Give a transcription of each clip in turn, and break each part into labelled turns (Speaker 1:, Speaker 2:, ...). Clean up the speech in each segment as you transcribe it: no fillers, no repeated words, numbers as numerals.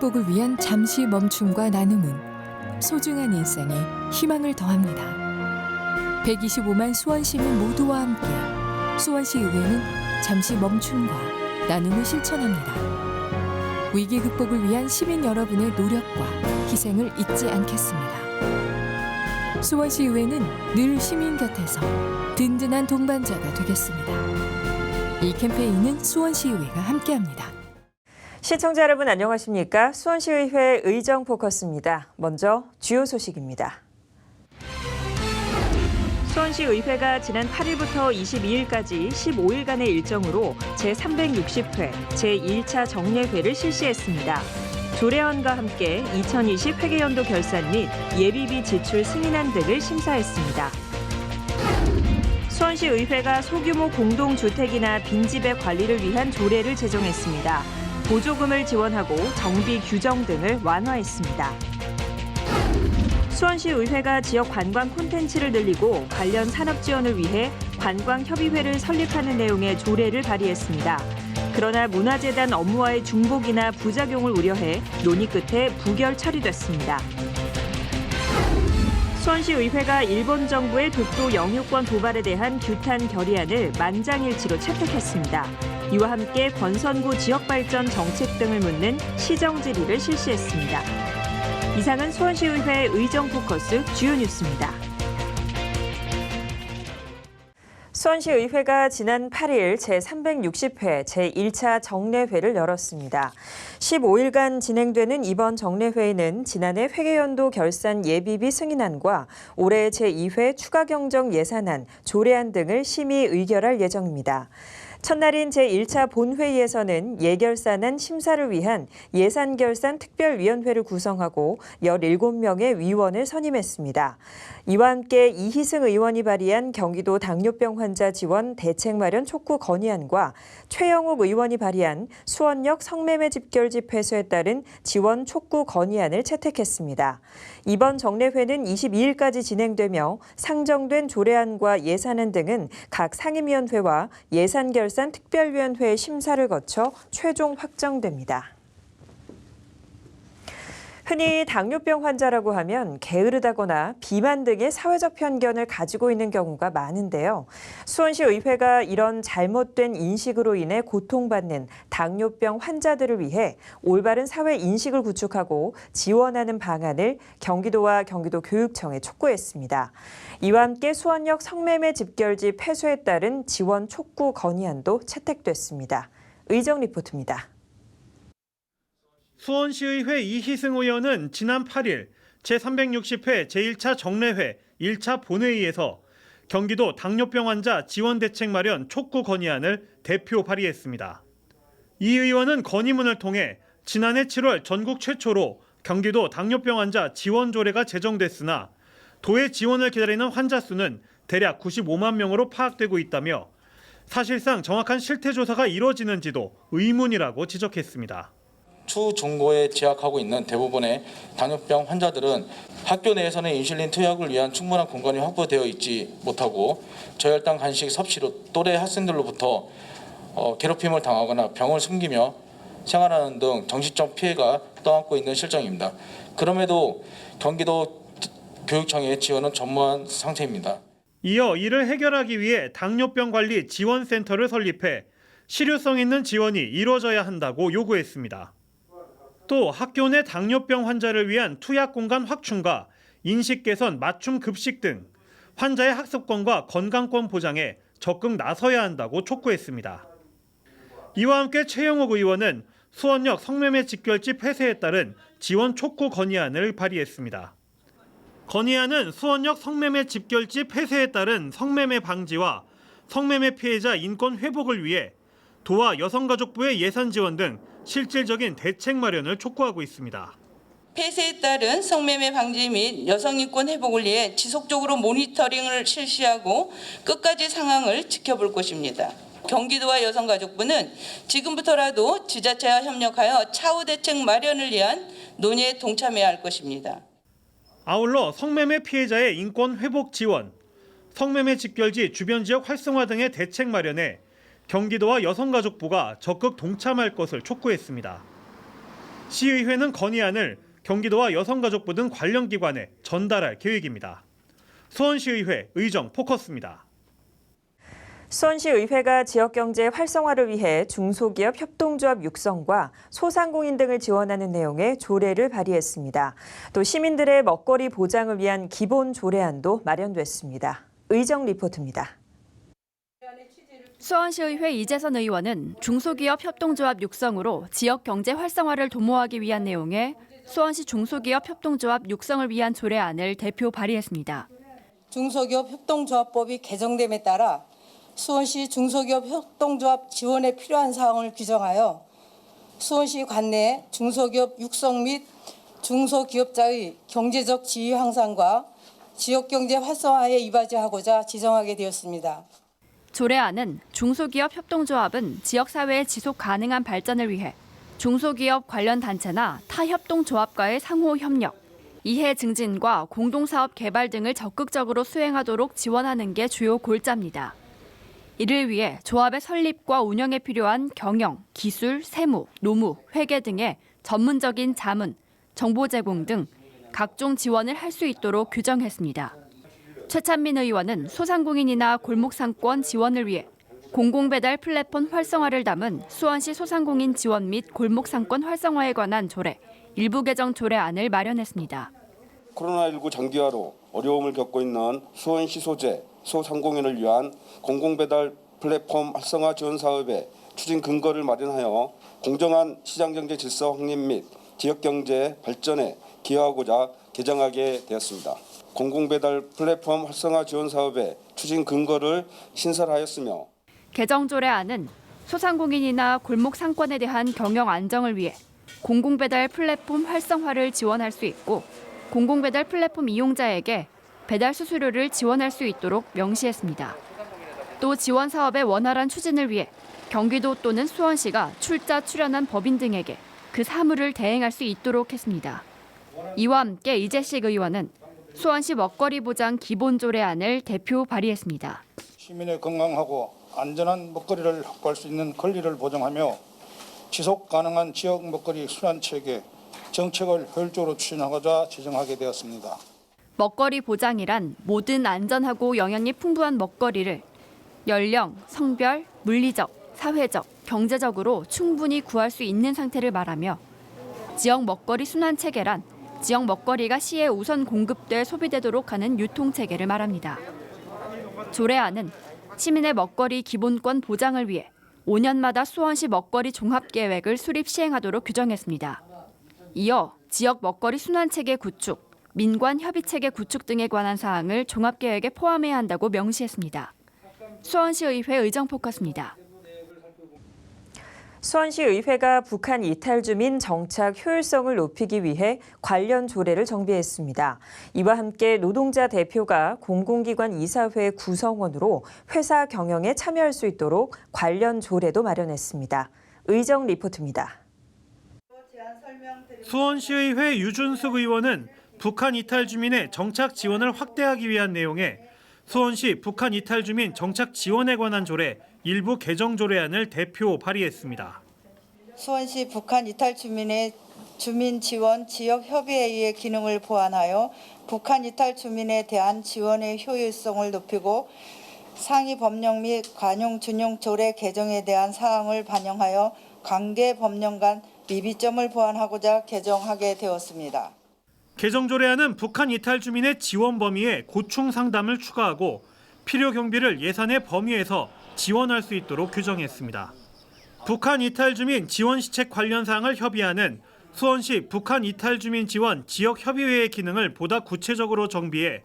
Speaker 1: 극복을 위한 잠시 멈춤과 나눔은 소중한 일상에 희망을 더합니다. 125만 수원 시민 모두와 함께 수원시 의회는 잠시 멈춤과 나눔을 실천합니다. 위기 극복을 위한 시민 여러분의 노력과 희생을 잊지 않겠습니다. 수원시 의회는 늘 시민 곁에서 든든한 동반자가 되겠습니다. 이 캠페인은 수원시 의회가 함께합니다.
Speaker 2: 시청자 여러분 안녕하십니까? 수원시의회 의정 포커스입니다. 먼저 주요 소식입니다. 수원시의회가 지난 8일부터 22일까지 15일간의 일정으로 제360회 제1차 정례회를 실시했습니다. 조례안과 함께 2020 회계연도 결산 및 예비비 지출 승인안 등을 심사했습니다. 수원시의회가 소규모 공동주택이나 빈집의 관리를 위한 조례를 제정했습니다. 보조금을 지원하고 정비 규정 등을 완화했습니다. 수원시의회가 지역 관광 콘텐츠를 늘리고 관련 산업 지원을 위해 관광협의회를 설립하는 내용의 조례를 발의했습니다. 그러나 문화재단 업무와의 중복이나 부작용을 우려해 논의 끝에 부결 처리됐습니다. 수원시의회가 일본 정부의 독도 영유권 도발에 대한 규탄 결의안을 만장일치로 채택했습니다. 이와 함께 권선구 지역발전 정책 등을 묻는 시정 질의를 실시했습니다. 이상은 수원시의회 의정 포커스 주요 뉴스입니다. 수원시의회가 지난 8일 제360회 제1차 정례회를 열었습니다. 15일간 진행되는 이번 정례회에는 지난해 회계연도 결산 예비비 승인안과 올해 제2회 추가경정 예산안, 조례안 등을 심의 의결할 예정입니다. 첫날인 제1차 본회의에서는 예결산안 심사를 위한 예산결산특별위원회를 구성하고 17명의 위원을 선임했습니다. 이와 함께 이희승 의원이 발의한 경기도 당뇨병 환자 지원 대책 마련 촉구 건의안과 최영욱 의원이 발의한 수원역 성매매 집결지 폐쇄에 따른 지원 촉구 건의안을 채택했습니다. 이번 정례회는 22일까지 진행되며 상정된 조례안과 예산안 등은 각 상임위원회와 예산결산특별위원회의 심사를 거쳐 최종 확정됩니다. 흔히 당뇨병 환자라고 하면 게으르다거나 비만 등의 사회적 편견을 가지고 있는 경우가 많은데요. 수원시의회가 이런 잘못된 인식으로 인해 고통받는 당뇨병 환자들을 위해 올바른 사회 인식을 구축하고 지원하는 방안을 경기도와 경기도교육청에 촉구했습니다. 이와 함께 수원역 성매매 집결지 폐쇄에 따른 지원 촉구 건의안도 채택됐습니다. 의정 리포트입니다.
Speaker 3: 수원시의회 이희승 의원은 지난 8일 제360회 제1차 정례회 1차 본회의에서 경기도 당뇨병 환자 지원 대책 마련 촉구 건의안을 대표 발의했습니다. 이 의원은 건의문을 통해 지난해 7월 전국 최초로 경기도 당뇨병 환자 지원 조례가 제정됐으나 도의 지원을 기다리는 환자 수는 대략 95만 명으로 파악되고 있다며 사실상 정확한 실태 조사가 이루어지는지도 의문이라고 지적했습니다.
Speaker 4: 추중고에 재학하고 있는 대부분의 당뇨병 환자들은 학교 내에서는 인슐린 투약을 위한 충분한 공간이 확보되어 있지 못하고 저혈당 간식 섭취로 또래 학생들로부터 괴롭힘을 당하거나 병을 숨기며 생활하는 등 정신적 피해가 떠안고 있는 실정입니다. 그럼에도 경기도 교육청의 지원은 전무한 상태입니다.
Speaker 3: 이어 이를 해결하기 위해 당뇨병 관리 지원센터를 설립해 실효성 있는 지원이 이루어져야 한다고 요구했습니다. 또 학교 내 당뇨병 환자를 위한 투약 공간 확충과 인식 개선, 맞춤 급식 등 환자의 학습권과 건강권 보장에 적극 나서야 한다고 촉구했습니다. 이와 함께 최영욱 의원은 수원역 성매매 집결지 폐쇄에 따른 지원 촉구 건의안을 발의했습니다. 건의안은 수원역 성매매 집결지 폐쇄에 따른 성매매 방지와 성매매 피해자 인권 회복을 위해 도와 여성가족부의 예산 지원 등 실질적인 대책 마련을 촉구하고 있습니다.
Speaker 5: 폐쇄에 따른 성매매 방지 및 여성인권 회복을 위해 지속적으로 모니터링을 실시하고 끝까지 상황을 지켜볼 것입니다. 경기도와 여성가족부는 지금부터라도 지자체와 협력하여 차후 대책 마련을 위한 논의에 동참해야 할 것입니다.
Speaker 3: 아울러 성매매 피해자의 인권 회복 지원, 성매매 집결지 주변 지역 활성화 등의 대책 마련에 경기도와 여성가족부가 적극 동참할 것을 촉구했습니다. 시의회는 건의안을 경기도와 여성가족부 등 관련 기관에 전달할 계획입니다. 수원시의회 의정 포커스입니다.
Speaker 2: 수원시의회가 지역경제 활성화를 위해 중소기업 협동조합 육성과 소상공인 등을 지원하는 내용의 조례를 발의했습니다. 또 시민들의 먹거리 보장을 위한 기본 조례안도 마련됐습니다. 의정 리포트입니다.
Speaker 6: 수원시의회 이재선 의원은 중소기업 협동조합 육성으로 지역 경제 활성화를 도모하기 위한 내용의 수원시 중소기업 협동조합 육성을 위한 조례안을 대표 발의했습니다.
Speaker 7: 중소기업 협동조합법이 개정됨에 따라 수원시 중소기업 협동조합 지원에 필요한 사항을 규정하여 수원시 관내 중소기업 육성 및 중소기업자의 경제적 지위 향상과 지역경제 활성화에 이바지하고자 지정하게 되었습니다.
Speaker 6: 조례안은 중소기업 협동조합은 지역사회의 지속 가능한 발전을 위해 중소기업 관련 단체나 타 협동조합과의 상호 협력, 이해 증진과 공동사업 개발 등을 적극적으로 수행하도록 지원하는 게 주요 골자입니다. 이를 위해 조합의 설립과 운영에 필요한 경영, 기술, 세무, 노무, 회계 등의 전문적인 자문, 정보 제공 등 각종 지원을 할 수 있도록 규정했습니다. 최찬민 의원은 소상공인이나 골목상권 지원을 위해 공공배달 플랫폼 활성화를 담은 수원시 소상공인 지원 및 골목상권 활성화에 관한 조례, 일부 개정 조례안을 마련했습니다.
Speaker 8: 코로나19 장기화로 어려움을 겪고 있는 수원시 소재, 소상공인을 위한 공공배달 플랫폼 활성화 지원 사업의 추진 근거를 마련하여 공정한 시장경제 질서 확립 및 지역경제 발전에 기여하고자 개정하게 되었습니다. 공공배달 플랫폼 활성화 지원 사업의 추진 근거를 신설하였으며
Speaker 6: 개정 조례안은 소상공인이나 골목 상권에 대한 경영 안정을 위해 공공배달 플랫폼 활성화를 지원할 수 있고 공공배달 플랫폼 이용자에게 배달 수수료를 지원할 수 있도록 명시했습니다. 또 지원 사업의 원활한 추진을 위해 경기도 또는 수원시가 출자출연한 법인 등에게 그 사무를 대행할 수 있도록 했습니다. 이와 함께 이재식 의원은 수원시 먹거리 보장 기본 조례안을 대표 발의했습니다.
Speaker 9: 시민의 건강하고 안전한 먹거리를 확보할 수 있는 권리를 보장하며 지속 가능한 지역 먹거리 순환 체계 정책을 효율적으로 추진하고자 지정하게 되었습니다.
Speaker 6: 먹거리 보장이란 모든 안전하고 영양이 풍부한 먹거리를 연령, 성별, 물리적, 사회적, 경제적으로 충분히 구할 수 있는 상태를 말하며 지역 먹거리 순환 체계란 지역 먹거리가 시에 우선 공급돼 소비되도록 하는 유통 체계를 말합니다. 조례안은 시민의 먹거리 기본권 보장을 위해 5년마다 수원시 먹거리 종합계획을 수립 시행하도록 규정했습니다. 이어 지역 먹거리 순환체계 구축, 민관 협의체계 구축 등에 관한 사항을 종합계획에 포함해야 한다고 명시했습니다. 수원시의회 의정 포커스입니다.
Speaker 2: 수원시의회가 북한 이탈 주민 정착 효율성을 높이기 위해 관련 조례를 정비했습니다. 이와 함께 노동자 대표가 공공기관 이사회 구성원으로 회사 경영에 참여할 수 있도록 관련 조례도 마련했습니다. 의정 리포트입니다.
Speaker 3: 수원시의회 유준숙 의원은 북한 이탈 주민의 정착 지원을 확대하기 위한 내용의 수원시 북한 이탈 주민 정착 지원에 관한 조례 일부 개정 조례안을 대표 발의했습니다.
Speaker 7: 수원시 북한 이탈 주민의 주민 지원 지역 협의회의 기능을 보완하여 북한 이탈 주민에 대한 지원의 효율성을 높이고 상위 법령 및 관용 준용 조례 개정에 대한 사항을 반영하여 관계 법령 간 미비점을 보완하고자 개정하게 되었습니다.
Speaker 3: 개정 조례안은 북한 이탈 주민의 지원 범위에 고충 상담을 추가하고 필요 경비를 예산의 범위에서 지원할 수 있도록 규정했습니다. 북한 이탈 주민 지원 시책 관련 사항을 협의하는 수원시 북한 이탈 주민 지원 지역협의회의 기능을 보다 구체적으로 정비해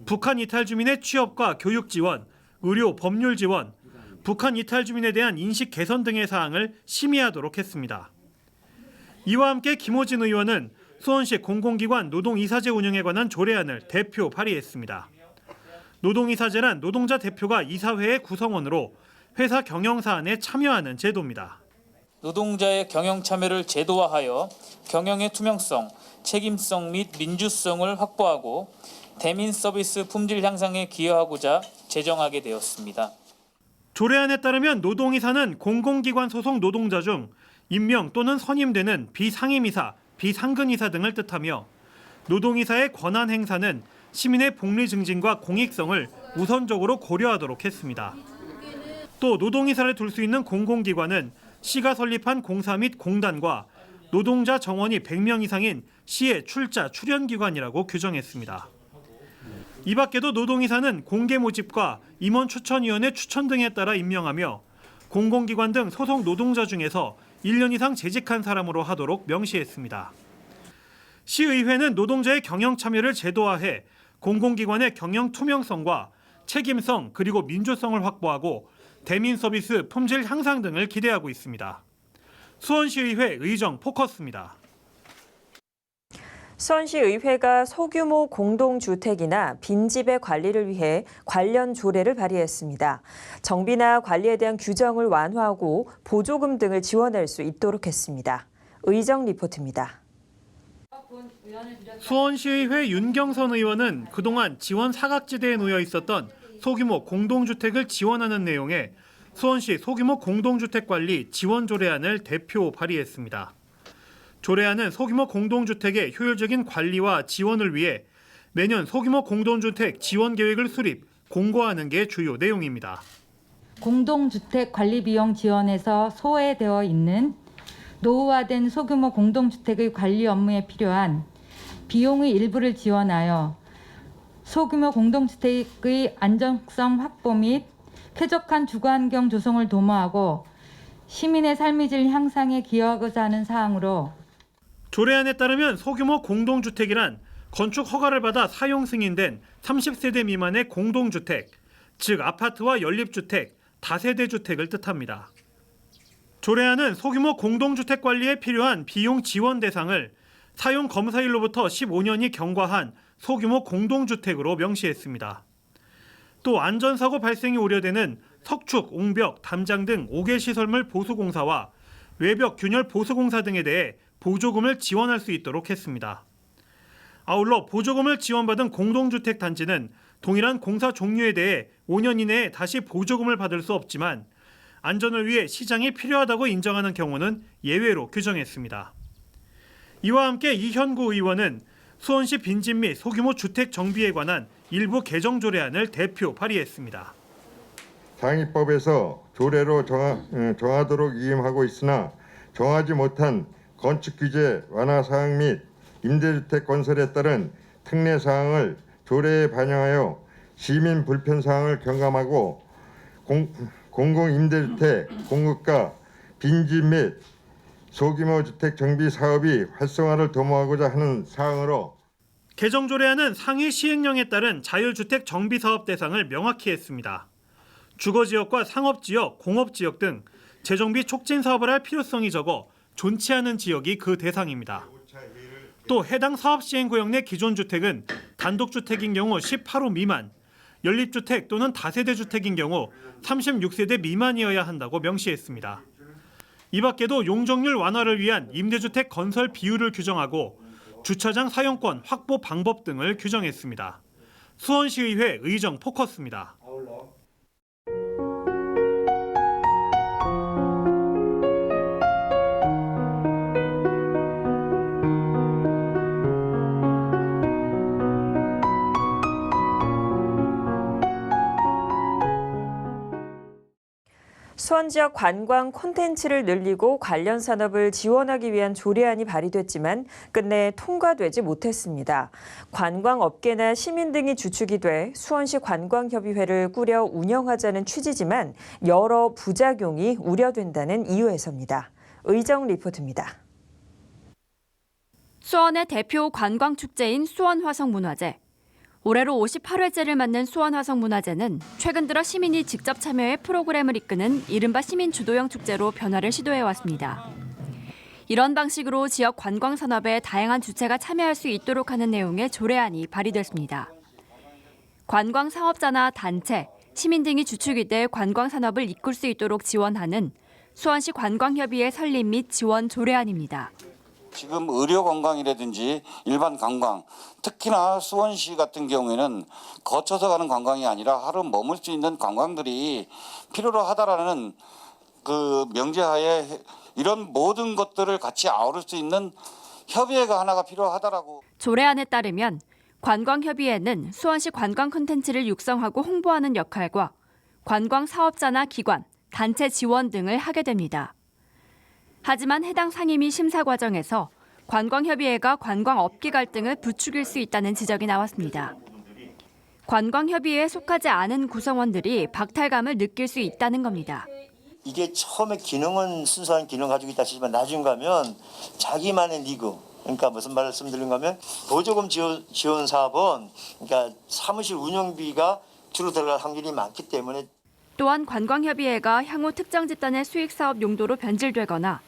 Speaker 3: 북한 이탈 주민의 취업과 교육 지원, 의료 법률 지원, 북한 이탈 주민에 대한 인식 개선 등의 사항을 심의하도록 했습니다. 이와 함께 김호진 의원은 수원시 공공기관 노동이사제 운영에 관한 조례안을 대표 발의했습니다. 노동이사제란 노동자 대표가 이사회의 구성원으로 회사 경영 사안에 참여하는 제도입니다.
Speaker 10: 노동자의 경영 참여를 제도화하여 경영의 투명성, 책임성 및 민주성을 확보하고 대민 서비스 품질 향상에 기여하고자 제정하게 되었습니다.
Speaker 3: 조례안에 따르면 노동이사는 공공기관 소속 노동자 중 임명 또는 선임되는 비상임이사, 비상근이사 등을 뜻하며 노동이사의 권한 행사는 시민의 복리 증진과 공익성을 우선적으로 고려하도록 했습니다. 또 노동이사를 둘 수 있는 공공기관은 시가 설립한 공사 및 공단과 노동자 정원이 100명 이상인 시의 출자 출연기관이라고 규정했습니다. 이 밖에도 노동이사는 공개 모집과 임원 추천위원회 추천 등에 따라 임명하며 공공기관 등 소속 노동자 중에서 1년 이상 재직한 사람으로 하도록 명시했습니다. 시의회는 노동자의 경영 참여를 제도화해 공공기관의 경영 투명성과 책임성 그리고 민주성을 확보하고 대민 서비스 품질 향상 등을 기대하고 있습니다. 수원시의회 의정 포커스입니다.
Speaker 2: 수원시의회가 소규모 공동주택이나 빈집의 관리를 위해 관련 조례를 발의했습니다. 정비나 관리에 대한 규정을 완화하고 보조금 등을 지원할 수 있도록 했습니다. 의정 리포트입니다.
Speaker 3: 수원시의회 윤경선 의원은 그동안 지원 사각지대에 놓여 있었던 소규모 공동주택을 지원하는 내용의 수원시 소규모 공동주택관리 지원 조례안을 대표 발의했습니다. 조례안은 소규모 공동주택의 효율적인 관리와 지원을 위해 매년 소규모 공동주택 지원 계획을 수립, 공고하는 게 주요 내용입니다.
Speaker 11: 공동주택 관리 비용 지원에서 소외되어 있는 노후화된 소규모 공동주택의 관리 업무에 필요한 비용의 일부를 지원하여 소규모 공동주택의 안정성 확보 및 쾌적한 주거환경 조성을 도모하고 시민의 삶의 질 향상에 기여하고자 하는 사항으로
Speaker 3: 조례안에 따르면 소규모 공동주택이란 건축 허가를 받아 사용 승인된 30세대 미만의 공동주택, 즉 아파트와 연립주택, 다세대 주택을 뜻합니다. 조례안은 소규모 공동주택 관리에 필요한 비용 지원 대상을 사용 검사일로부터 15년이 경과한 소규모 공동주택으로 명시했습니다. 또 안전사고 발생이 우려되는 석축, 옹벽, 담장 등 5개 시설물 보수공사와 외벽 균열 보수공사 등에 대해 보조금을 지원할 수 있도록 했습니다. 아울러 보조금을 지원받은 공동주택 단지는 동일한 공사 종류에 대해 5년 이내에 다시 보조금을 받을 수 없지만 안전을 위해 시장이 필요하다고 인정하는 경우는 예외로 규정했습니다. 이와 함께 이현구 의원은 수원시 빈집 및 소규모 주택 정비에 관한 일부 개정 조례안을 대표 발의했습니다.
Speaker 12: 상위법에서 조례로 정하도록 위임하고 있으나 정하지 못한 건축 규제 완화 사항 및 임대주택 건설에 따른 특례 사항을 조례에 반영하여 시민 불편 사항을 경감하고 공공임대주택 공급과 빈집 및 소규모 주택 정비 사업이 활성화를 도모하고자 하는 사항으로
Speaker 3: 개정 조례안은 상위 시행령에 따른 자율주택 정비 사업 대상을 명확히 했습니다. 주거지역과 상업지역, 공업지역 등 재정비 촉진 사업을 할 필요성이 적어 존치 않은 지역이 그 대상입니다. 또 해당 사업 시행 구역 내 기존 주택은 단독주택인 경우 18호 미만, 연립주택 또는 다세대 주택인 경우 36세대 미만이어야 한다고 명시했습니다. 이 밖에도 용적률 완화를 위한 임대주택 건설 비율을 규정하고 주차장 사용권 확보 방법 등을 규정했습니다. 수원시의회 의정 포커스입니다.
Speaker 2: 수원 지역 관광 콘텐츠를 늘리고 관련 산업을 지원하기 위한 조례안이 발의됐지만 끝내 통과되지 못했습니다. 관광업계나 시민 등이 주축이 돼 수원시 관광협의회를 꾸려 운영하자는 취지지만 여러 부작용이 우려된다는 이유에서입니다. 의정 리포트입니다.
Speaker 6: 수원의 대표 관광축제인 수원화성문화제. 올해로 58회째를 맞는 수원화성문화제는 최근 들어 시민이 직접 참여해 프로그램을 이끄는 이른바 시민 주도형 축제로 변화를 시도해왔습니다. 이런 방식으로 지역 관광산업에 다양한 주체가 참여할 수 있도록 하는 내용의 조례안이 발의됐습니다. 관광사업자나 단체, 시민 등이 주축이 돼 관광산업을 이끌 수 있도록 지원하는 수원시 관광협의회 설립 및 지원 조례안입니다.
Speaker 13: 지금 의료 관광이라든지 일반 관광, 특히나 수원시 같은 경우에는 거쳐서 가는 관광이 아니라 하루 머물 수 있는 관광들이 필요로 하다라는 그 명제하에 이런 모든 것들을 같이 아우를 수 있는 협의회가 하나가 필요하다라고.
Speaker 6: 조례안에 따르면 관광협의회는 수원시 관광 콘텐츠를 육성하고 홍보하는 역할과 관광 사업자나 기관, 단체 지원 등을 하게 됩니다. 하지만 해당 상임위 심사 과정에서 관광협의회가 관광업계 갈등을 부추길 수 있다는 지적이 나왔습니다. 관광협의회에 속하지 않은 구성원들이 박탈감을 느낄 수 있다는 겁니다.
Speaker 14: 이게 처음에 기능은 순수한 기능 가지고 있다 치지만 나중 가면 자기만의 리그, 그러니까 무슨 말씀드린 거면 보조금 지원 사업은 그러니까 사무실 운영비가 주로 들어갈 확률이 많기 때문에.
Speaker 6: 또한 관광협의회가 향후 특정 집단의 수익사업 용도로 변질되거나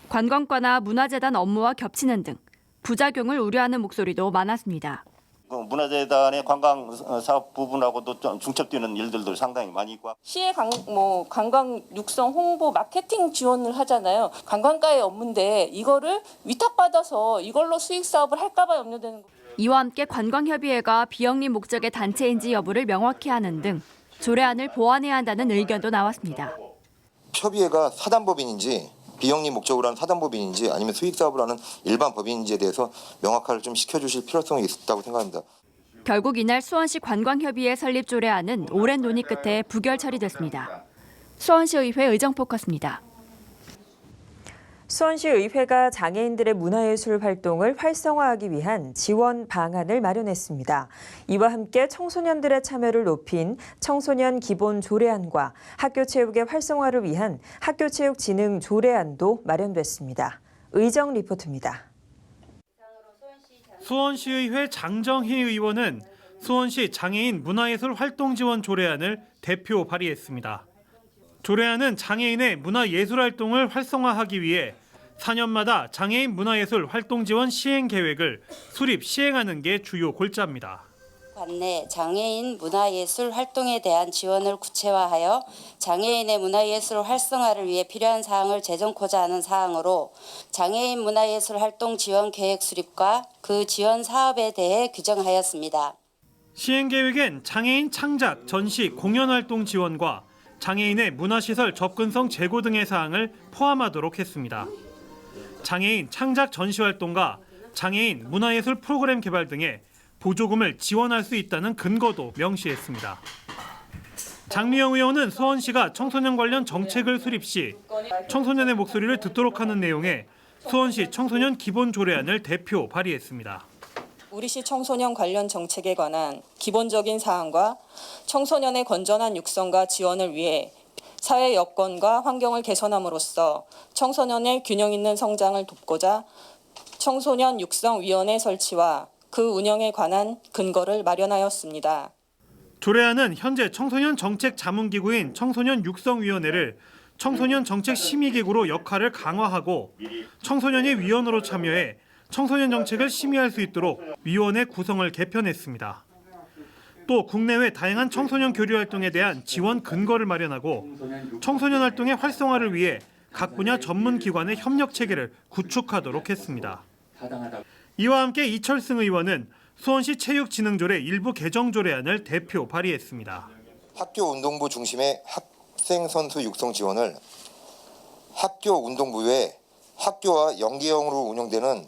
Speaker 6: 관광과나 문화재단 업무와 겹치는 등 부작용을 우려하는 목소리도 많았습니다.
Speaker 14: 문화재단의 관광 사업 부분하고도 좀 중첩되는 일들도 상당히 많이 있고.
Speaker 15: 시의 관광 육성 홍보 마케팅 지원을 하잖아요. 관광가의 업무인데 이거를 위탁받아서 이걸로 수익 사업을 할까봐 염려되는 거예요.
Speaker 6: 이와 함께 관광협의회가 비영리 목적의 단체인지 여부를 명확히 하는 등 조례안을 보완해야 한다는 의견도 나왔습니다.
Speaker 16: 협의회가 사단법인인지 비영리 목적으로 하는 사단법인인지 아니면 수익사업을 하는 일반 법인인지에 대해서 명확화를 좀 시켜주실 필요성이 있다고 생각합니다.
Speaker 6: 결국 이날 수원시 관광협의회 설립 조례안은 오랜 논의 끝에 부결 처리됐습니다. 수원시의회 의정포커스입니다.
Speaker 2: 수원시의회가 장애인들의 문화예술 활동을 활성화하기 위한 지원 방안을 마련했습니다. 이와 함께 청소년들의 참여를 높인 청소년 기본 조례안과 학교 체육의 활성화를 위한 학교 체육 진흥 조례안도 마련됐습니다. 의정 리포트입니다.
Speaker 3: 수원시의회 장정희 의원은 수원시 장애인 문화예술 활동 지원 조례안을 대표 발의했습니다. 조례안은 장애인의 문화예술 활동을 활성화하기 위해 4년마다 장애인 문화예술 활동 지원 시행 계획을 수립 시행하는 게 주요 골자입니다.
Speaker 17: 관내 장애인 문화예술 활동에 대한 지원을 구체화하여 장애인의 문화예술 활성화를 위해 필요한 사항을 제정코자 하는 사항으로 장애인 문화예술 활동 지원 계획 수립과 그 지원 사업에 대해 규정하였습니다.
Speaker 3: 시행 계획엔 장애인 창작, 전시, 공연 활동 지원과 장애인의 문화시설 접근성 제고 등의 사항을 포함하도록 했습니다. 장애인 창작 전시 활동과 장애인 문화예술 프로그램 개발 등에 보조금을 지원할 수 있다는 근거도 명시했습니다. 장미영 의원은 수원시가 청소년 관련 정책을 수립 시 청소년의 목소리를 듣도록 하는 내용의 수원시 청소년 기본 조례안을 대표 발의했습니다.
Speaker 15: 우리 시 청소년 관련 정책에 관한 기본적인 사항과 청소년의 건전한 육성과 지원을 위해 사회 여건과 환경을 개선함으로써 청소년의 균형 있는 성장을 돕고자 청소년 육성위원회 설치와 그 운영에 관한 근거를 마련하였습니다.
Speaker 3: 조례안은 현재 청소년 정책 자문기구인 청소년육성위원회를 청소년 정책 심의기구로 역할을 강화하고 청소년이 위원으로 참여해 청소년 정책을 심의할 수 있도록 위원회 구성을 개편했습니다. 또 국내외 다양한 청소년 교류 활동에 대한 지원 근거를 마련하고 청소년 활동의 활성화를 위해 각 분야 전문 기관의 협력 체계를 구축하도록 했습니다. 이와 함께 이철승 의원은 수원시 체육진흥조례 일부 개정 조례안을 대표 발의했습니다.
Speaker 16: 학교 운동부 중심의 학생 선수 육성 지원을 학교 운동부 외 학교와 연계형으로 운영되는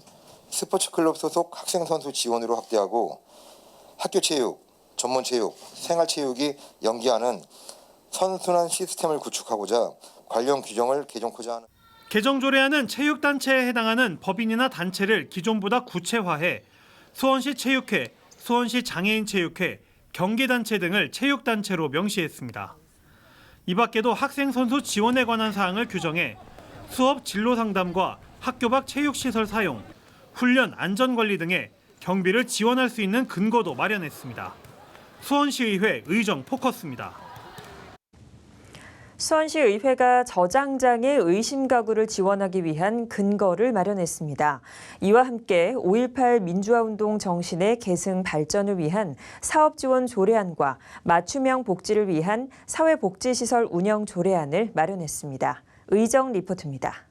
Speaker 16: 스포츠클럽 소속 학생 선수 지원으로 확대하고 학교 체육, 전문 체육, 생활 체육이 연계하는 선순환 시스템을 구축하고자 관련 규정을 개정코자 하는.
Speaker 3: 개정 조례안은 체육단체에 해당하는 법인이나 단체를 기존보다 구체화해 수원시 체육회, 수원시 장애인 체육회, 경기단체 등을 체육단체로 명시했습니다. 이 밖에도 학생 선수 지원에 관한 사항을 규정해 수업 진로 상담과 학교 밖 체육시설 사용, 훈련 안전관리 등의 경비를 지원할 수 있는 근거도 마련했습니다. 수원시의회 의정 포커스입니다.
Speaker 2: 수원시의회가 저장장애 의심 가구를 지원하기 위한 근거를 마련했습니다. 이와 함께 5.18 민주화운동 정신의 계승 발전을 위한 사업지원 조례안과 맞춤형 복지를 위한 사회복지시설 운영 조례안을 마련했습니다. 의정 리포트입니다.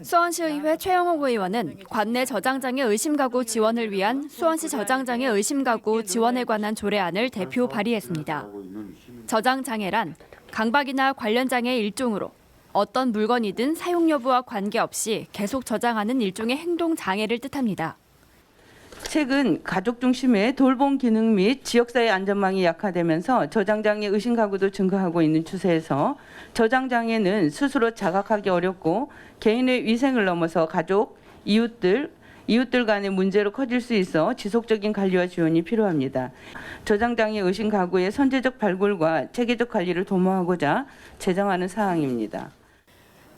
Speaker 6: 수원시의회 최영옥 의원은 관내 저장장애 의심가구 지원을 위한 수원시 저장장애 의심가구 지원에 관한 조례안을 대표 발의했습니다. 저장장애란 강박이나 관련 장애의 일종으로 어떤 물건이든 사용 여부와 관계없이 계속 저장하는 일종의 행동 장애를 뜻합니다.
Speaker 5: 최근 가족 중심의 돌봄 기능 및 지역사회 안전망이 약화되면서 저장장애 의심 가구도 증가하고 있는 추세에서 저장장애는 스스로 자각하기 어렵고 개인의 위생을 넘어서 가족, 이웃들 간의 문제로 커질 수 있어 지속적인 관리와 지원이 필요합니다. 저장장애 의심 가구의 선제적 발굴과 체계적 관리를 도모하고자 제정하는 사항입니다.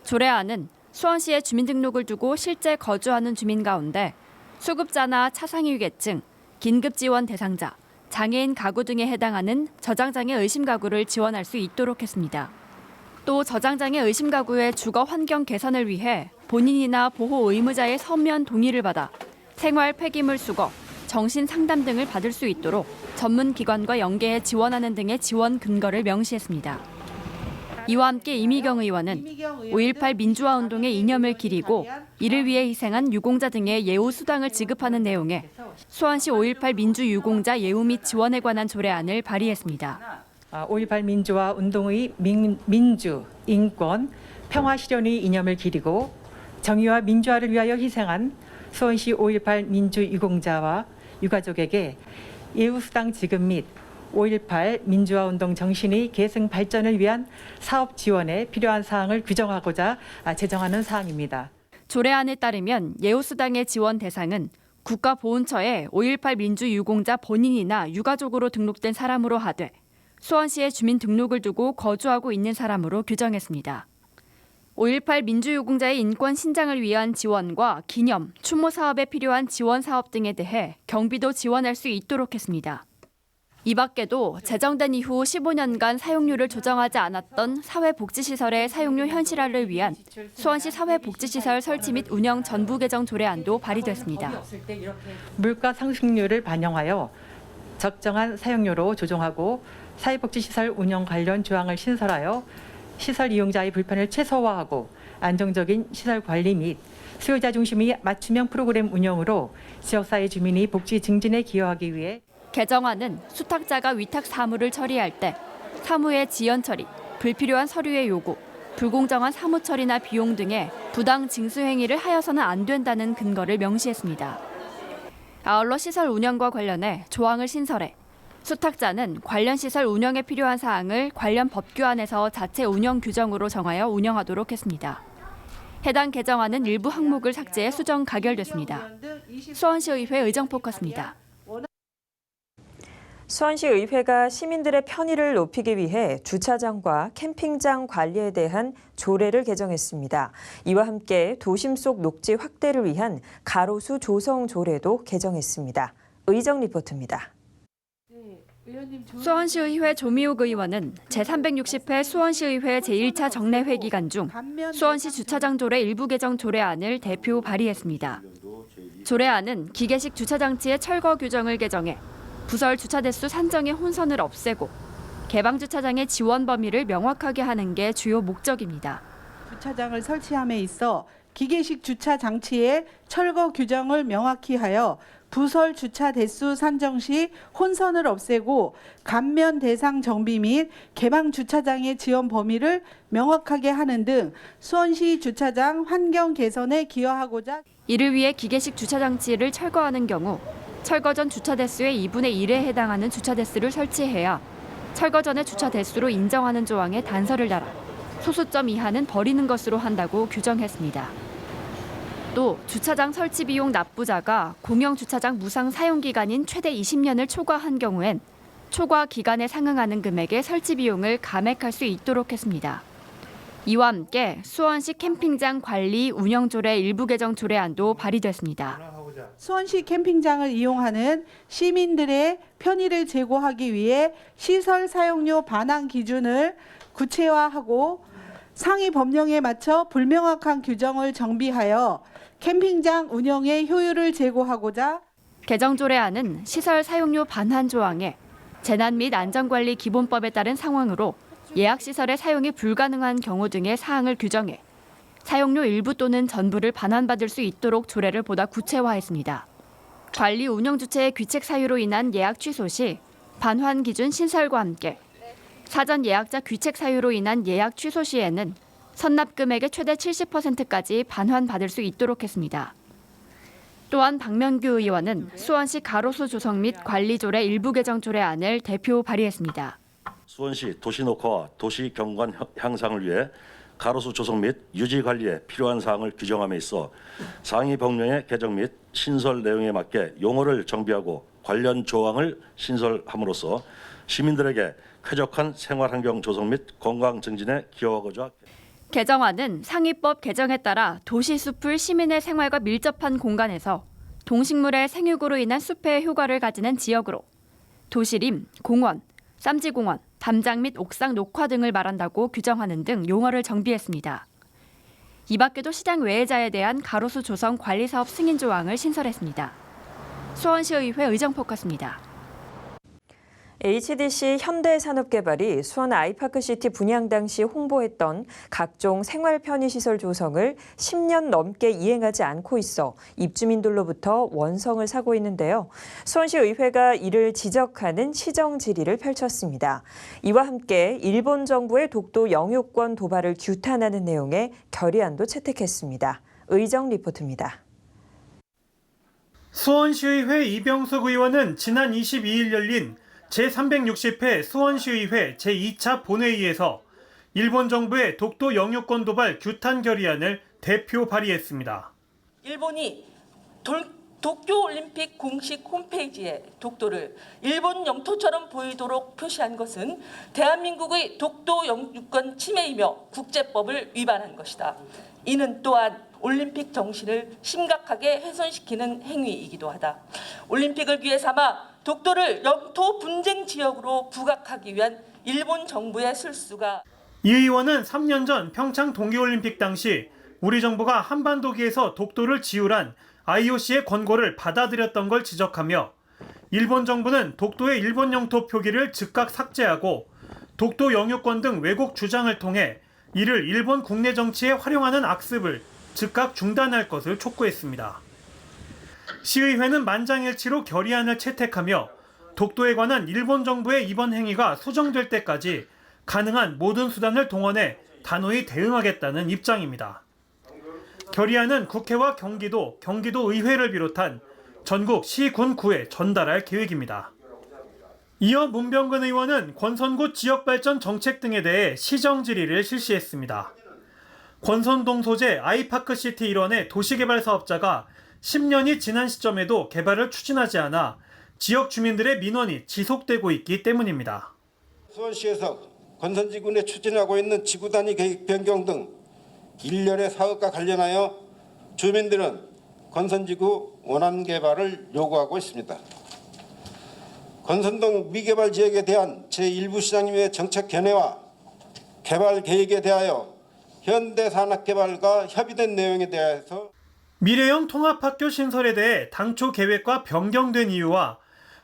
Speaker 6: 조례안은 수원시에 주민등록을 두고 실제 거주하는 주민 가운데 수급자나 차상위계층, 긴급지원 대상자, 장애인 가구 등에 해당하는 저장장애 의심 가구를 지원할 수 있도록 했습니다. 또 저장장애 의심 가구의 주거 환경 개선을 위해 본인이나 보호 의무자의 서면 동의를 받아 생활 폐기물 수거, 정신 상담 등을 받을 수 있도록 전문 기관과 연계해 지원하는 등의 지원 근거를 명시했습니다. 이와 함께 이미경 의원은 5.18 민주화 운동의 이념을 기리고 이를 위해 희생한 유공자 등의 예우 수당을 지급하는 내용의 수원시 5.18 민주유공자 예우 및 지원에 관한 조례안을 발의했습니다.
Speaker 18: 5.18 민주화 운동의 민주, 인권, 평화 실현의 이념을 기리고 정의와 민주화를 위하여 희생한 수원시 5.18 민주유공자와 유가족에게 예우 수당 지급 및 5.18 민주화운동 정신의 계승 발전을 위한 사업 지원에 필요한 사항을 규정하고자 제정하는 사항입니다.
Speaker 6: 조례안에 따르면 예우수당의 지원 대상은 국가보훈처에 5.18 민주유공자 본인이나 유가족으로 등록된 사람으로 하되 수원시에 주민등록을 두고 거주하고 있는 사람으로 규정했습니다. 5.18 민주유공자의 인권 신장을 위한 지원과 기념, 추모 사업에 필요한 지원 사업 등에 대해 경비도 지원할 수 있도록 했습니다. 이 밖에도 제정된 이후 15년간 사용료를 조정하지 않았던 사회복지시설의 사용료 현실화를 위한 수원시 사회복지시설 설치 및 운영 전부 개정 조례안도 발의됐습니다.
Speaker 18: 물가 상승률을 반영하여 적정한 사용료로 조정하고 사회복지시설 운영 관련 조항을 신설하여 시설 이용자의 불편을 최소화하고 안정적인 시설 관리 및 수요자 중심의 맞춤형 프로그램 운영으로 지역사회 주민의 복지 증진에 기여하기 위해
Speaker 6: 개정안은 수탁자가 위탁 사무를 처리할 때 사무의 지연 처리, 불필요한 서류의 요구, 불공정한 사무 처리나 비용 등의 부당 징수 행위를 하여서는 안 된다는 근거를 명시했습니다. 아울러 시설 운영과 관련해 조항을 신설해 수탁자는 관련 시설 운영에 필요한 사항을 관련 법규안에서 자체 운영 규정으로 정하여 운영하도록 했습니다. 해당 개정안은 일부 항목을 삭제해 수정 가결됐습니다. 수원시의회 의정포커스입니다.
Speaker 2: 수원시의회가 시민들의 편의를 높이기 위해 주차장과 캠핑장 관리에 대한 조례를 개정했습니다. 이와 함께 도심 속 녹지 확대를 위한 가로수 조성 조례도 개정했습니다. 의정 리포트입니다.
Speaker 6: 수원시의회 조미옥 의원은 제360회 수원시의회 제1차 정례회 기간 중 수원시 주차장 조례 일부 개정 조례안을 대표 발의했습니다. 조례안은 기계식 주차장치의 철거 규정을 개정해 부설 주차 대수 산정의 혼선을 없애고 개방 주차장의 지원 범위를 명확하게 하는 게 주요 목적입니다.
Speaker 19: 주차장을 설치함에 있어 기계식 주차 장치의 철거 규정을 명확히 하여 부설 주차 대수 산정 시 혼선을 없애고 감면 대상 정비 및 개방 주차장의 지원 범위를 명확하게 하는 등 수원시 주차장 환경 개선에 기여하고자
Speaker 6: 이를 위해 기계식 주차 장치를 철거하는 경우 철거 전 주차 대수의 2분의 1에 해당하는 주차 대수를 설치해야 철거 전의 주차 대수로 인정하는 조항에 단서를 달아 소수점 이하는 버리는 것으로 한다고 규정했습니다. 또 주차장 설치 비용 납부자가 공영 주차장 무상 사용 기간인 최대 20년을 초과한 경우엔 초과 기간에 상응하는 금액의 설치 비용을 감액할 수 있도록 했습니다. 이와 함께 수원시 캠핑장 관리 운영 조례 일부 개정 조례안도 발의됐습니다.
Speaker 19: 수원시 캠핑장을 이용하는 시민들의 편의를 제고하기 위해 시설 사용료 반환 기준을 구체화하고 상위 법령에 맞춰 불명확한 규정을 정비하여 캠핑장 운영의 효율을 제고하고자
Speaker 6: 개정 조례안은 시설 사용료 반환 조항에 재난 및 안전관리 기본법에 따른 상황으로 예약시설의 사용이 불가능한 경우 등의 사항을 규정해 사용료 일부 또는 전부를 반환받을 수 있도록 조례를 보다 구체화했습니다. 관리 운영 주체의 귀책 사유로 인한 예약 취소 시 반환 기준 신설과 함께 사전 예약자 귀책 사유로 인한 예약 취소 시에는 선납 금액의 최대 70%까지 반환받을 수 있도록 했습니다. 또한 박명규 의원은 수원시 가로수 조성 및 관리조례 일부 개정 조례안을 대표 발의했습니다.
Speaker 20: 수원시 도시 녹화와 도시 경관 향상을 위해 가로수 조성 및 유지 관리에 필요한 사항을 규정함에 있어 상위 법령의 개정 및 신설 내용에 맞게 용어를 정비하고 관련 조항을 신설함으로써 시민들에게 쾌적한 생활 환경 조성 및 건강 증진에 기여하고자.
Speaker 6: 개정안은 상위법 개정에 따라 도시 숲을 시민의 생활과 밀접한 공간에서 동식물의 생육으로 인한 숲의 효과를 가지는 지역으로 도시림, 공원, 쌈지공원, 담장 및 옥상 녹화 등을 말한다고 규정하는 등 용어를 정비했습니다. 이 밖에도 시장 외애자에 대한 가로수 조성 관리 사업 승인 조항을 신설했습니다. 수원시의회 의정포커스입니다.
Speaker 2: HDC 현대산업개발이 수원 아이파크시티 분양 당시 홍보했던 각종 생활 편의시설 조성을 10년 넘게 이행하지 않고 있어 입주민들로부터 원성을 사고 있는데요. 수원시의회가 이를 지적하는 시정 질의를 펼쳤습니다. 이와 함께 일본 정부의 독도 영유권 도발을 규탄하는 내용의 결의안도 채택했습니다. 의정 리포트입니다.
Speaker 3: 수원시의회 이병숙 의원은 지난 22일 열린 제360회 수원시의회 제2차 본회의에서 일본 정부의 독도 영유권 도발 규탄 결의안을 대표 발의했습니다.
Speaker 21: 일본이 도쿄올림픽 공식 홈페이지에 독도를 일본 영토처럼 보이도록 표시한 것은 대한민국의 독도 영유권 침해이며 국제법을 위반한 것이다. 이는 또한 올림픽 정신을 심각하게 훼손시키는 행위이기도 하다. 올림픽을 기회 삼아 독도를 영토 분쟁 지역으로 부각하기 위한 일본 정부의 실수가.
Speaker 3: 이 의원은 3년 전 평창 동계올림픽 당시 우리 정부가 한반도기에서 독도를 지우란 IOC의 권고를 받아들였던 걸 지적하며 일본 정부는 독도의 일본 영토 표기를 즉각 삭제하고 독도 영유권 등 왜곡 주장을 통해 이를 일본 국내 정치에 활용하는 악습을 즉각 중단할 것을 촉구했습니다. 시의회는 만장일치로 결의안을 채택하며 독도에 관한 일본 정부의 이번 행위가 수정될 때까지 가능한 모든 수단을 동원해 단호히 대응하겠다는 입장입니다. 결의안은 국회와 경기도의회를 비롯한 전국 시, 군, 구에 전달할 계획입니다. 이어 문병근 의원은 권선구 지역발전 정책 등에 대해 시정 질의를 실시했습니다. 권선동 소재 아이파크시티 일원의 도시개발 사업자가 10년이 지난 시점에도 개발을 추진하지 않아 지역 주민들의 민원이 지속되고 있기 때문입니다.
Speaker 8: 수원시에서 권선지군에 추진하고 있는 지구 단위 계획 변경 등 일련의 사업과 관련하여 주민들은 권선지구 원안 개발을 요구하고 있습니다. 권선동 미개발 지역에 대한 제1부 시장님의 정책 견해와 개발 계획에 대하여 현대산업개발과 협의된 내용에 대해서
Speaker 3: 미래형 통합학교 신설에 대해 당초 계획과 변경된 이유와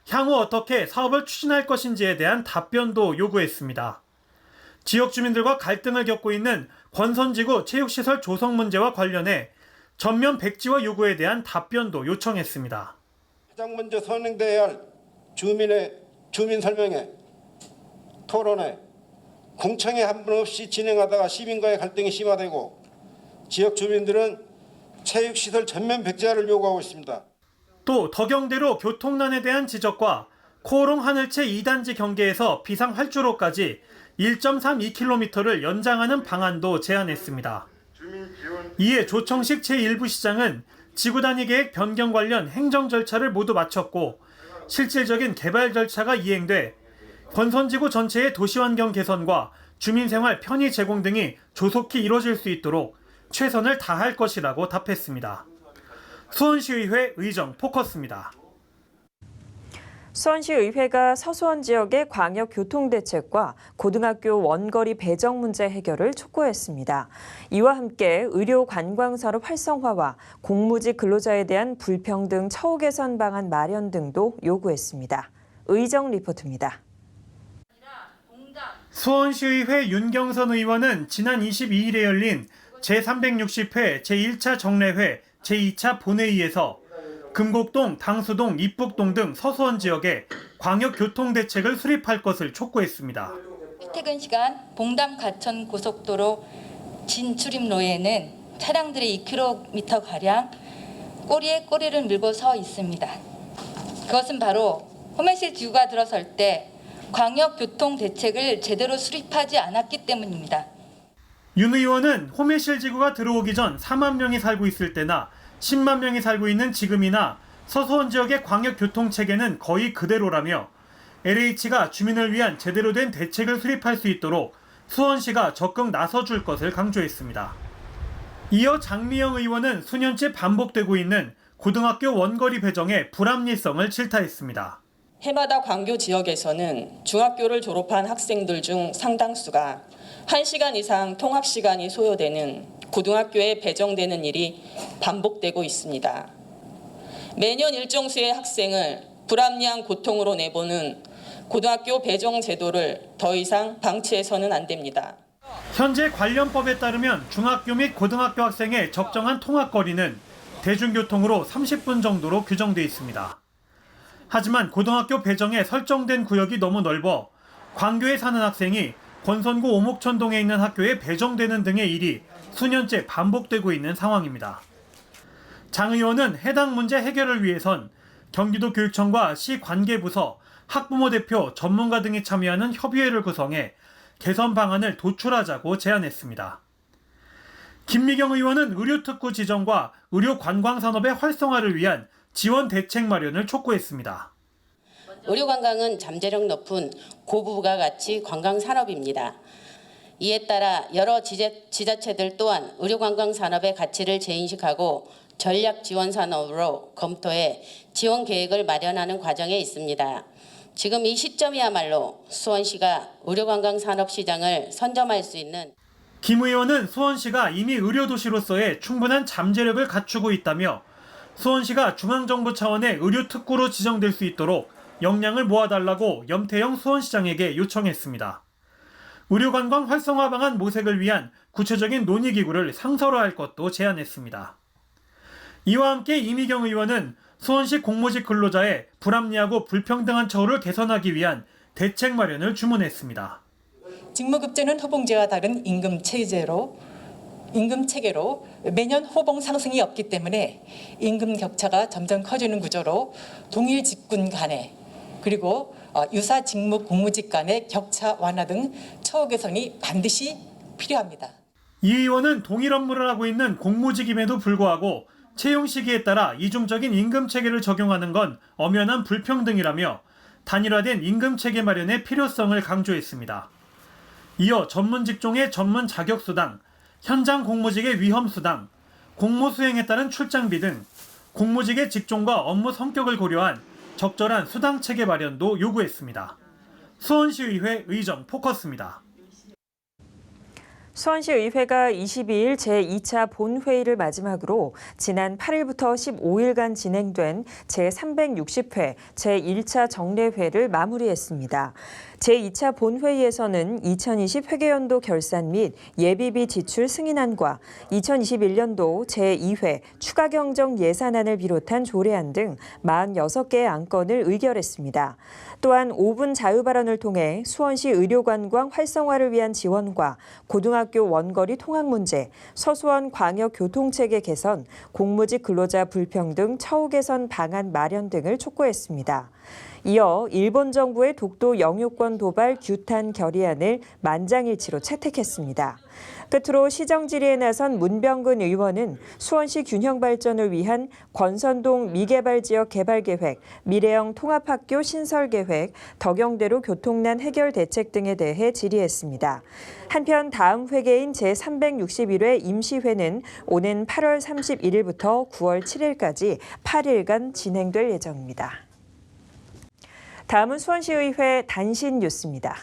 Speaker 3: 향후 어떻게 사업을 추진할 것인지에 대한 답변도 요구했습니다. 지역 주민들과 갈등을 겪고 있는 권선지구 체육시설 조성 문제와 관련해 전면 백지화 요구에 대한 답변도 요청했습니다.
Speaker 8: 가장 먼저 선행돼야 할 주민 설명회, 토론회, 공청회 한 번 없이 진행하다가 시민과의 갈등이 심화되고 지역 주민들은 체육시설 전면 백지화를 요구하고 있습니다.
Speaker 3: 또 덕영대로 교통난에 대한 지적과 코오롱 하늘채 2단지 경계에서 비상활주로까지 1.32km를 연장하는 방안도 제안했습니다. 이에 조청식 제1부 시장은 지구단위 계획 변경 관련 행정 절차를 모두 마쳤고 실질적인 개발 절차가 이행돼 권선지구 전체의 도시환경 개선과 주민생활 편의 제공 등이 조속히 이뤄질 수 있도록 최선을 다할 것이라고 답했습니다. 수원시의회 의정 포커스입니다.
Speaker 2: 수원시의회가 서수원 지역의 광역교통대책과 고등학교 원거리 배정 문제 해결을 촉구했습니다. 이와 함께 의료관광산업 활성화와 공무직 근로자에 대한 불평등 처우 개선 방안 마련 등도 요구했습니다. 의정 리포트입니다.
Speaker 3: 수원시의회 윤경선 의원은 지난 22일에 열린 제360회 제1차 정례회 제2차 본회의에서 금곡동, 당수동, 입북동 등 서수원 지역에 광역교통대책을 수립할 것을 촉구했습니다.
Speaker 22: 퇴근 시간 봉담 가천 고속도로
Speaker 1: 진출입로에는 차량들이 2km가량 꼬리에 꼬리를 밀고 서 있습니다. 그것은 바로 호메실 지구가 들어설 때 광역교통 대책을 제대로 수립하지 않았기 때문입니다.
Speaker 3: 윤 의원은 호메실 지구가 들어오기 전 4만 명이 살고 있을 때나 10만 명이 살고 있는 지금이나 서수원 지역의 광역교통체계는 거의 그대로라며 LH가 주민을 위한 제대로 된 대책을 수립할 수 있도록 수원시가 적극 나서줄 것을 강조했습니다. 이어 장미영 의원은 수년째 반복되고 있는 고등학교 원거리 배정의 불합리성을 질타했습니다.
Speaker 15: 해마다 광교 지역에서는 중학교를 졸업한 학생들 중 상당수가 1시간 이상 통학 시간이 소요되는 고등학교에 배정되는 일이 반복되고 있습니다. 매년 일정 수의 학생을 불합리한 고통으로 내보는 고등학교 배정 제도를 더 이상 방치해서는 안 됩니다.
Speaker 3: 현재 관련 법에 따르면 중학교 및 고등학교 학생의 적정한 통학거리는 대중교통으로 30분 정도로 규정돼 있습니다. 하지만 고등학교 배정에 설정된 구역이 너무 넓어 광교에 사는 학생이 권선구 오목천동에 있는 학교에 배정되는 등의 일이 수년째 반복되고 있는 상황입니다. 장 의원은 해당 문제 해결을 위해선 경기도 교육청과 시 관계부서, 학부모 대표, 전문가 등이 참여하는 협의회를 구성해 개선 방안을 도출하자고 제안했습니다. 김미경 의원은 의료특구 지정과 의료관광산업의 활성화를 위한 지원 대책 마련을 촉구했습니다.
Speaker 1: 의료관광은 잠재력 높은 고부가가치 관광산업입니다. 이에 따라 여러 지자체들 또한 의료관광산업의 가치를 재인식하고 전략 지원 산업으로 검토해 지원 계획을 마련하는 과정에 있습니다. 지금 이 시점이야말로 수원시가 의료관광산업 시장을 선점할 수 있는
Speaker 3: 김 의원은 수원시가 이미 의료도시로서의 충분한 잠재력을 갖추고 있다며 수원시가 중앙정부 차원의 의료특구로 지정될 수 있도록 역량을 모아달라고 염태영 수원시장에게 요청했습니다. 의료관광 활성화 방안 모색을 위한 구체적인 논의기구를 상설화할 것도 제안했습니다. 이와 함께 이미경 의원은 수원시 공무직 근로자의 불합리하고 불평등한 처우를 개선하기 위한 대책 마련을 주문했습니다.
Speaker 22: 직무급제는 호봉제와 다른 임금 체계로 매년 호봉 상승이 없기 때문에 임금 격차가 점점 커지는 구조로 동일 직군 간에 그리고 유사 직무 공무직 간의 격차 완화 등 처우 개선이 반드시 필요합니다.
Speaker 3: 이 의원은 동일 업무를 하고 있는 공무직임에도 불구하고 채용 시기에 따라 이중적인 임금 체계를 적용하는 건 엄연한 불평등이라며 단일화된 임금 체계 마련의 필요성을 강조했습니다. 이어 전문 직종의 전문 자격 수당, 현장 공무직의 위험 수당, 공무 수행에 따른 출장비 등 공무직의 직종과 업무 성격을 고려한 적절한 수당 체계 마련도 요구했습니다. 수원시의회 의정 포커스입니다.
Speaker 2: 수원시의회가 22일 제2차 본회의를 마지막으로 지난 8일부터 15일간 진행된 제360회 제1차 정례회를 마무리했습니다. 제2차 본회의에서는 2020 회계연도 결산 및 예비비 지출 승인안과 2021년도 제2회 추가경정 예산안을 비롯한 조례안 등 46개의 안건을 의결했습니다. 또한 5분 자유발언을 통해 수원시 의료관광 활성화를 위한 지원과 고등학교 원거리 통학 문제, 서수원 광역교통체계 개선, 공무직 근로자 불평등 처우 개선 방안 마련 등을 촉구했습니다. 이어 일본 정부의 독도 영유권 도발 규탄 결의안을 만장일치로 채택했습니다. 끝으로 시정 질의에 나선 문병근 의원은 수원시 균형 발전을 위한 권선동 미개발 지역 개발 계획, 미래형 통합학교 신설 계획, 덕영대로 교통난 해결 대책 등에 대해 질의했습니다. 한편 다음 회계인 제361회 임시회는 오는 8월 31일부터 9월 7일까지 8일간 진행될 예정입니다. 다음은 수원시의회 단신 뉴스입니다.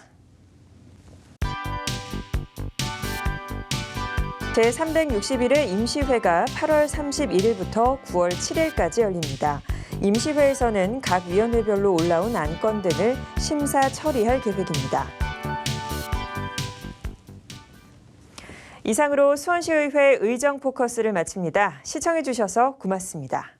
Speaker 2: 제361회 임시회가 8월 31일부터 9월 7일까지 열립니다. 임시회에서는 각 위원회별로 올라온 안건 등을 심사 처리할 계획입니다. 이상으로 수원시의회 의정 포커스를 마칩니다. 시청해 주셔서 고맙습니다.